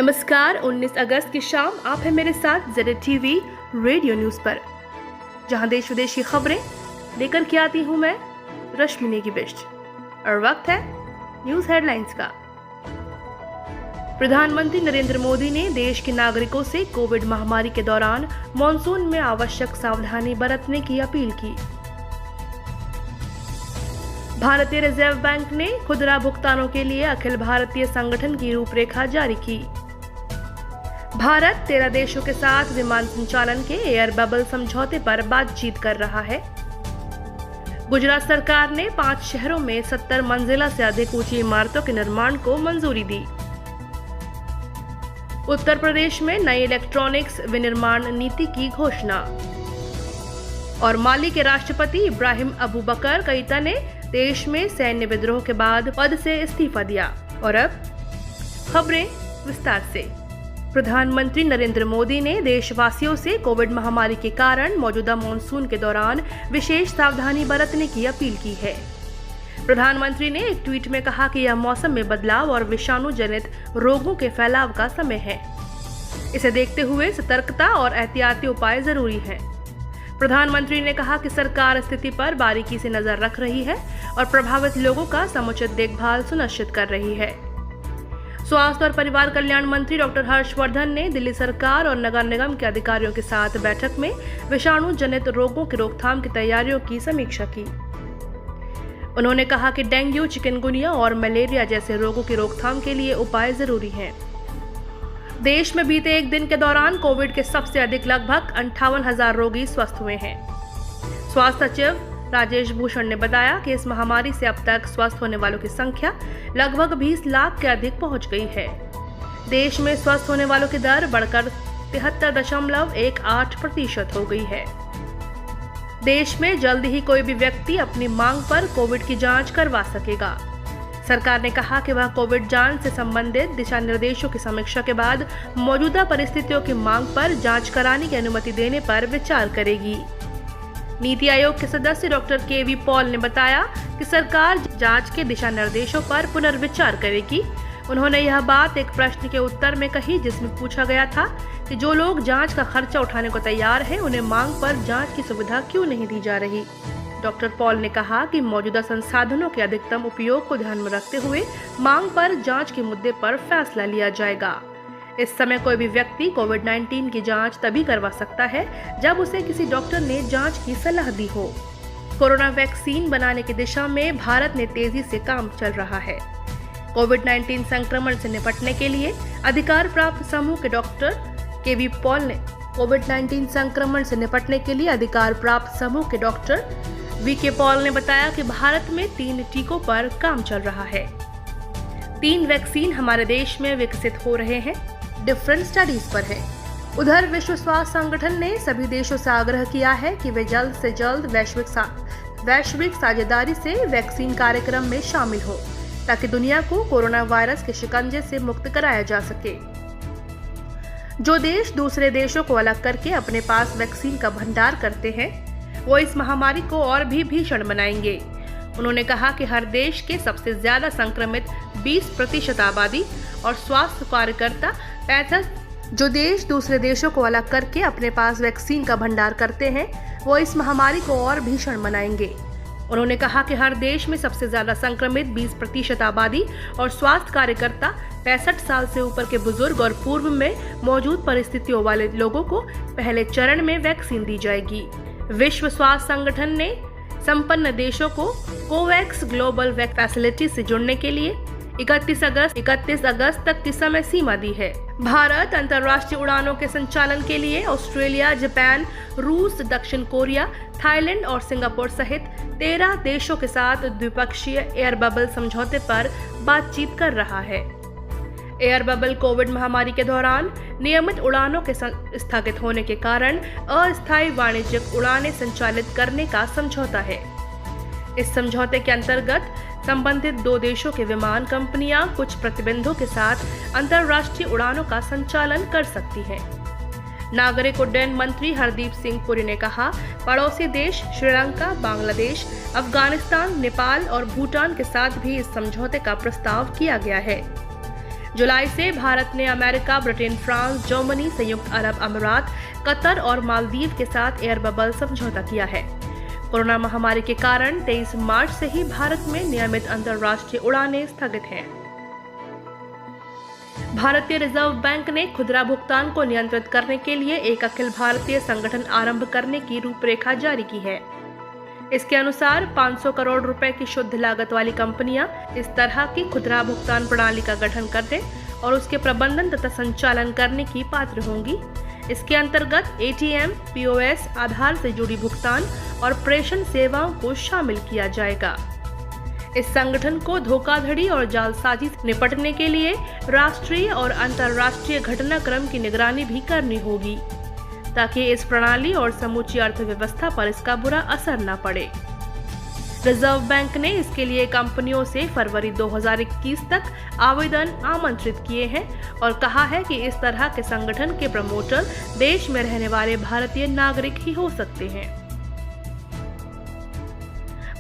नमस्कार। 19 अगस्त की शाम आप हैं मेरे साथ ZTV रेडियो न्यूज़ पर, जहां देश विदेश की खबरें लेकर के आती हूं मैं रश्मिनी की बिष्ट। और वक्त है न्यूज़ हेडलाइंस का। प्रधानमंत्री नरेंद्र मोदी ने देश के नागरिकों से कोविड महामारी के दौरान मॉनसून में आवश्यक सावधानी बरतने की अपील की। भारतीय रिजर्व बैंक ने खुदरा भुगतानों के लिए अखिल भारतीय संगठन की रूपरेखा जारी की। भारत 13 देशों के साथ विमान संचालन के एयर बबल समझौते पर बातचीत कर रहा है। गुजरात सरकार ने 5 शहरों में 70 मंजिला से अधिक ऊंची इमारतों के निर्माण को मंजूरी दी। उत्तर प्रदेश में नई इलेक्ट्रॉनिक्स विनिर्माण नीति की घोषणा। और माली के राष्ट्रपति इब्राहिम अबूबकर कईता ने देश में सैन्य विद्रोह के बाद पद से इस्तीफा दिया। और अब खबरें विस्तार से। प्रधानमंत्री नरेंद्र मोदी ने देशवासियों से कोविड महामारी के कारण मौजूदा मॉनसून के दौरान विशेष सावधानी बरतने की अपील की है। प्रधानमंत्री ने एक ट्वीट में कहा कि यह मौसम में बदलाव और विषाणु जनित रोगों के फैलाव का समय है। इसे देखते हुए सतर्कता और एहतियाती उपाय जरूरी हैं। प्रधानमंत्री ने कहा कि सरकार स्थिति पर बारीकी से नजर रख रही है और प्रभावित लोगों का समुचित देखभाल सुनिश्चित कर रही है। स्वास्थ्य और परिवार कल्याण मंत्री डॉक्टर हर्षवर्धन ने दिल्ली सरकार और नगर निगम के अधिकारियों के साथ बैठक में विषाणु जनित रोगों की रोकथाम की तैयारियों की समीक्षा की। उन्होंने कहा कि डेंगू, चिकनगुनिया और मलेरिया जैसे रोगों की रोकथाम के लिए उपाय जरूरी हैं। देश में बीते एक दिन के दौरान कोविड के सबसे अधिक लगभग 58,000 रोगी स्वस्थ हुए हैं। स्वास्थ्य सचिव राजेश भूषण ने बताया कि इस महामारी से अब तक स्वस्थ होने वालों की संख्या लगभग 20 लाख के अधिक पहुंच गई है। देश में स्वस्थ होने वालों की दर बढ़कर 73.18% हो गई है। देश में जल्द ही कोई भी व्यक्ति अपनी मांग पर कोविड की जांच करवा सकेगा। सरकार ने कहा कि वह कोविड जांच से संबंधित दिशा निर्देशों की समीक्षा के बाद मौजूदा परिस्थितियों की मांग पर जांच कराने की अनुमति देने पर विचार करेगी। नीति आयोग के सदस्य डॉक्टर KV पॉल ने बताया कि सरकार जांच के दिशा निर्देशों पर पुनर्विचार करेगी। उन्होंने यह बात एक प्रश्न के उत्तर में कही, जिसमें पूछा गया था कि जो लोग जांच का खर्चा उठाने को तैयार हैं, उन्हें मांग पर जांच की सुविधा क्यों नहीं दी जा रही। डॉक्टर पॉल ने कहा कि मौजूदा संसाधनों के अधिकतम उपयोग को ध्यान में रखते हुए मांग पर जांच के मुद्दे पर फैसला लिया जाएगा। इस समय कोई भी व्यक्ति कोविड-19 की जांच तभी करवा सकता है जब उसे किसी डॉक्टर ने जांच की सलाह दी हो। कोरोना वैक्सीन बनाने की दिशा में भारत ने तेजी से काम चल रहा है। कोविड-19 संक्रमण से निपटने के लिए अधिकार प्राप्त समूह के डॉक्टर KV पॉल ने कोविड-19 संक्रमण से निपटने के लिए अधिकार प्राप्त समूह के डॉक्टर VK पॉल ने बताया कि भारत में 3 टीकों पर काम चल रहा है। 3 वैक्सीन हमारे देश में विकसित हो रहे हैं, डिफरेंट स्टडीज पर है। उधर विश्व स्वास्थ्य संगठन ने सभी देशों से आग्रह किया है कि वे जल्द से जल्द वैश्विक साझेदारी से वैक्सीन कार्यक्रम में शामिल हो, ताकि दुनिया को कोरोना वायरस के शिकंजे से मुक्त कराया जा सके। जो देश दूसरे देशों को अलग करके अपने पास वैक्सीन का भंडार करते हैं, वो इस महामारी को और भी भीषण बनाएंगे। उन्होंने कहा कि हर देश के सबसे ज्यादा संक्रमित 20% आबादी और स्वास्थ्य कार्यकर्ता 65। जो देश दूसरे देशों को अलग करके अपने पास वैक्सीन का भंडार करते हैं, वो इस महामारी को और भीषण बनाएंगे। उन्होंने कहा कि हर देश में सबसे ज्यादा संक्रमित 20% आबादी और स्वास्थ्य कार्यकर्ता 65 साल से ऊपर के बुजुर्ग और पूर्व में मौजूद परिस्थितियों वाले लोगों को पहले चरण में वैक्सीन दी जाएगी। विश्व स्वास्थ्य संगठन ने संपन्न देशों को कोवैक्स ग्लोबल फैसिलिटी से जुड़ने के लिए 31 अगस्त तक की समय सीमा दी है। भारत अंतर्राष्ट्रीय उड़ानों के संचालन के लिए ऑस्ट्रेलिया, जापान, रूस, दक्षिण कोरिया, थाईलैंड और सिंगापुर सहित 13 देशों के साथ द्विपक्षीय एयर बबल समझौते पर बातचीत कर रहा है। एयर बबल कोविड महामारी के दौरान नियमित उड़ानों के स्थगित होने के कारण अस्थायी वाणिज्यिक उड़ानें संचालित करने का समझौता है। इस समझौते के अंतर्गत संबंधित 2 देशों के विमान कंपनियां कुछ प्रतिबंधों के साथ अंतर्राष्ट्रीय उड़ानों का संचालन कर सकती हैं। नागरिक उड्डयन मंत्री हरदीप सिंह पुरी ने कहा, पड़ोसी देश श्रीलंका, बांग्लादेश, अफगानिस्तान, नेपाल और भूटान के साथ भी इस समझौते का प्रस्ताव किया गया है। जुलाई से भारत ने अमेरिका, ब्रिटेन, फ्रांस, जर्मनी, संयुक्त अरब अमीरात, कतर और मालदीव के साथ एयर बबल समझौता किया है। कोरोना महामारी के कारण 23 मार्च से ही भारत में नियमित अंतर्राष्ट्रीय उड़ानें स्थगित हैं। भारतीय रिजर्व बैंक ने खुदरा भुगतान को नियंत्रित करने के लिए एक अखिल भारतीय संगठन आरंभ करने की रूपरेखा जारी की है। इसके अनुसार 500 करोड़ रुपए की शुद्ध लागत वाली कंपनियां इस तरह की खुदरा भुगतान प्रणाली का गठन करने और उसके प्रबंधन तथा संचालन करने की पात्र होंगी। इसके अंतर्गत एटीएम, पीओएस, आधार से जुड़ी भुगतान और प्रेषण सेवाओं को शामिल किया जाएगा। इस संगठन को धोखाधड़ी और जालसाजी से निपटने के लिए राष्ट्रीय और अंतर्राष्ट्रीय घटनाक्रम की निगरानी भी करनी होगी, ताकि इस प्रणाली और समूची अर्थव्यवस्था पर इसका बुरा असर न पड़े। रिजर्व बैंक ने इसके लिए कंपनियों से फरवरी 2021 तक आवेदन आमंत्रित किए हैं और कहा है कि इस तरह के संगठन के प्रमोटर देश में रहने वाले भारतीय नागरिक ही हो सकते हैं।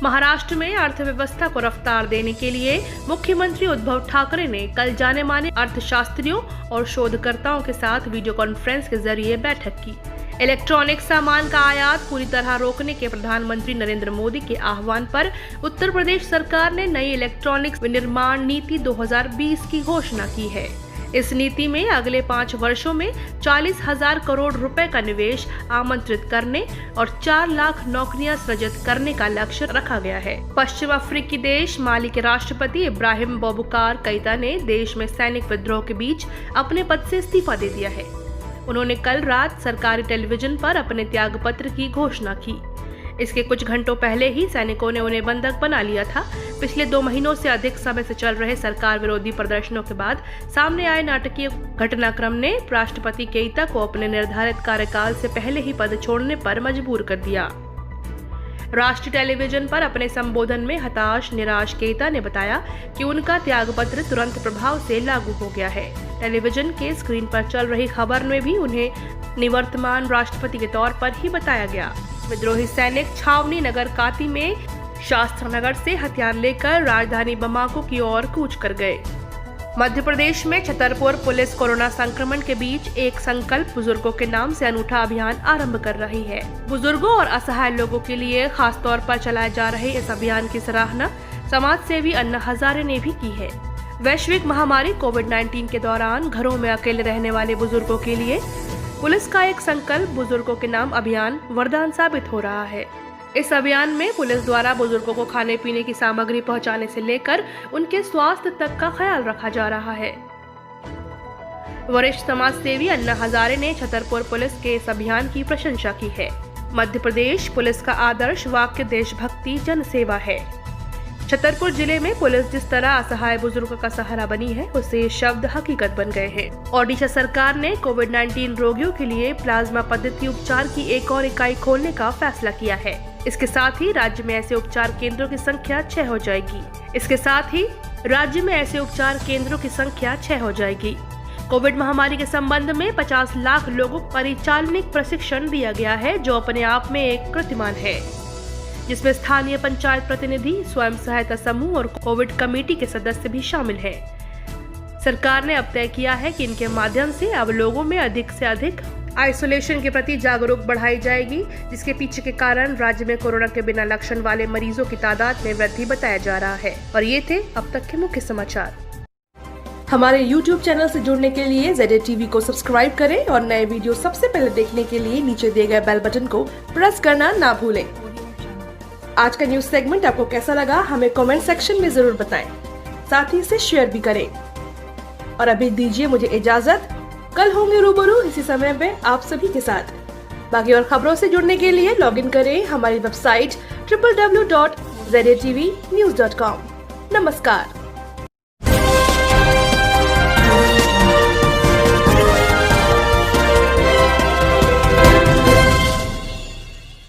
महाराष्ट्र में अर्थव्यवस्था को रफ्तार देने के लिए मुख्यमंत्री उद्धव ठाकरे ने कल जाने माने अर्थशास्त्रियों और शोधकर्ताओं के साथ वीडियो कॉन्फ्रेंस के जरिए बैठक की। इलेक्ट्रॉनिक सामान का आयात पूरी तरह रोकने के प्रधानमंत्री नरेंद्र मोदी के आह्वान पर उत्तर प्रदेश सरकार ने नई इलेक्ट्रॉनिक्स विनिर्माण नीति 2020 की घोषणा की है। इस नीति में अगले 5 वर्षों में 40,000 करोड़ रुपए का निवेश आमंत्रित करने और 4 लाख नौकरियां सृजित करने का लक्ष्य रखा गया है। पश्चिम अफ्रीकी देश माली के राष्ट्रपति इब्राहिम बौबुकार केइता ने देश में सैनिक विद्रोह के बीच अपने पद से इस्तीफा दे दिया है। उन्होंने कल रात सरकारी टेलीविजन पर अपने त्यागपत्र की घोषणा की। इसके कुछ घंटों पहले ही सैनिकों ने उन्हें बंधक बना लिया था। पिछले 2 महीनों से अधिक समय से चल रहे सरकार विरोधी प्रदर्शनों के बाद सामने आए नाटकीय घटनाक्रम ने राष्ट्रपति केइता को अपने निर्धारित कार्यकाल से पहले ही पद छोड़ने पर मजबूर कर दिया। राष्ट्रीय टेलीविजन पर अपने संबोधन में हताश निराश केइता ने बताया कि उनका त्यागपत्र तुरंत प्रभाव से लागू हो गया है। टेलीविजन के स्क्रीन पर चल रही खबर में भी उन्हें निवर्तमान राष्ट्रपति के तौर पर ही बताया गया। विद्रोही सैनिक छावनी नगर काती में शास्त्रनगर से हथियार लेकर राजधानी बमाको की ओर कूच कर गए। मध्य प्रदेश में छतरपुर पुलिस कोरोना संक्रमण के बीच एक संकल्प बुजुर्गों के नाम से अनूठा अभियान आरंभ कर रही है। बुजुर्गों और असहाय लोगों के लिए खास तौर पर चलाए जा रहे इस अभियान की सराहना समाज सेवी अन्ना हजारे ने भी की है। वैश्विक महामारी कोविड-19 के दौरान घरों में अकेले रहने वाले बुजुर्गों के लिए पुलिस का एक संकल्प बुजुर्गों के नाम अभियान वरदान साबित हो रहा है। इस अभियान में पुलिस द्वारा बुजुर्गों को खाने पीने की सामग्री पहुंचाने से लेकर उनके स्वास्थ्य तक का ख्याल रखा जा रहा है। वरिष्ठ समाज सेवी अन्ना हजारे ने छतरपुर पुलिस के इस अभियान की प्रशंसा की है। मध्य प्रदेश पुलिस का आदर्श वाक्य देशभक्ति जन सेवा है। छतरपुर जिले में पुलिस जिस तरह असहाय बुजुर्गों का सहारा बनी है, उससे ये शब्द हकीकत बन गए हैं। ओडिशा सरकार ने कोविड-19 रोगियों के लिए प्लाज्मा पद्धति उपचार की एक और इकाई खोलने का फैसला किया है। इसके साथ ही राज्य में ऐसे उपचार केंद्रों की संख्या 6 हो जाएगी। कोविड महामारी के संबंध में 50 लाख लोगों को परिचालनिक प्रशिक्षण दिया गया है, जो अपने आप में एक कीर्तिमान है, जिसमें स्थानीय पंचायत प्रतिनिधि, स्वयं सहायता समूह और कोविड कमेटी के सदस्य भी शामिल हैं। सरकार ने अब तय किया है कि इनके माध्यम से अब लोगों में अधिक से अधिक आइसोलेशन के प्रति जागरूक बढ़ाई जाएगी, जिसके पीछे के कारण राज्य में कोरोना के बिना लक्षण वाले मरीजों की तादाद में वृद्धि बताया जा रहा है। और ये थे अब तक के मुख्य समाचार। हमारे YouTube चैनल से जुड़ने के लिए ZA TV को सब्सक्राइब करें और नए वीडियो सबसे पहले देखने के लिए नीचे दिए गए बेल बटन को प्रेस करना ना भूलें। आज का न्यूज सेगमेंट आपको कैसा लगा, हमें कमेंट सेक्शन में जरूर बताएं। साथ ही इसे शेयर भी करें। और अभी दीजिए मुझे इजाजत। कल होंगे रूबरू इसी समय पे आप सभी के साथ। बाकी और खबरों से जुड़ने के लिए लॉगिन करें हमारी वेबसाइट www.zatvnews.com। नमस्कार।